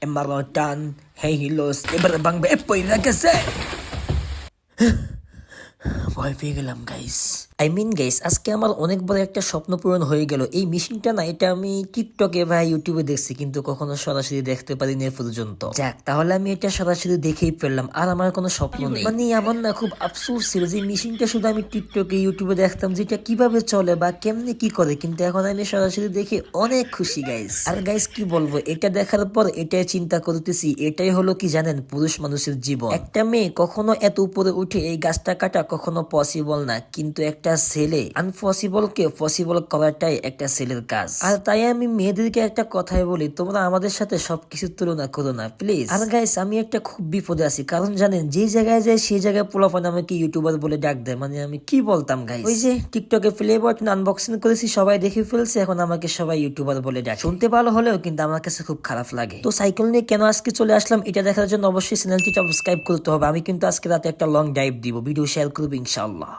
Emarotan, hey hilos, এবার বাংবে পয়লা গেছে ভয় পেয়ে গেলাম গাইস। গাইস আজকে আমার অনেক বড় একটা স্বপ্ন পূরণ হয়ে গেল। এই মেশিনটা না, এটা আমি টিকটকে বা ইউটিউবে দেখছি, কিন্তু কখনো সরাসরি দেখতে পারিনি এ পর্যন্ত। যাক, তাহলে আমি এটা সরাসরি দেখেই ফেললাম, আর আমার কোনো স্বপ্ন নেই। মানে আমার না খুব আফসোস ছিল যে মেশিনটা শুধু আমি টিকটকে ইউটিউবে দেখতাম যেটা কিভাবে চলে বা কেমনে কি করে, কিন্তু এখন আমি সরাসরি দেখে অনেক খুশি গাইস। আর গাইস কি বলবো, এটা দেখার পর এটাই চিন্তা করতেছি, এটাই হলো কি জানেন, পুরুষ মানুষের জীবন। একটা মেয়ে কখনো এত উপরে উঠে এই গাছটা কাটা কখনো পসিবল না, কিন্তু একটা ছেলে আনপসিবল কে পসিবল করাটাই একটা ছেলের কাজ। আর তাই আমি মেয়েদেরকে একটা কথাই বলি, তোমরা আমাদের সাথে সবকিছুর তুলনা করো না প্লিজ। আর গাইস আমি একটা খুব বিপদে আছি, কারণ জানেন যে জায়গায় যায় সেই জায়গায় পোলাপান আমাকে ইউটিউবার বলে ডাক দেয়। মানে আমি কি বলতাম গাইস, ওই যে টিকটকে প্লে বাটন আনবক্সিং করেছি, সবাই দেখে ফেলছে, এখন আমাকে সবাই ইউটিউবার বলে ডাক। শুনতে ভালো হলেও কিন্তু আমার কাছে খুব খারাপ লাগে। তো সাইকেল নিয়ে কেন আজকে চলে আসলাম এটা দেখার জন্য অবশ্যই চ্যানেলটি সাবস্ক্রাইব করতে হবে। আমি কিন্তু আজকে রাতে একটা লং ড্রাইভ দিব, ভিডিও শেয়ার করবো ইনশাআল্লাহ।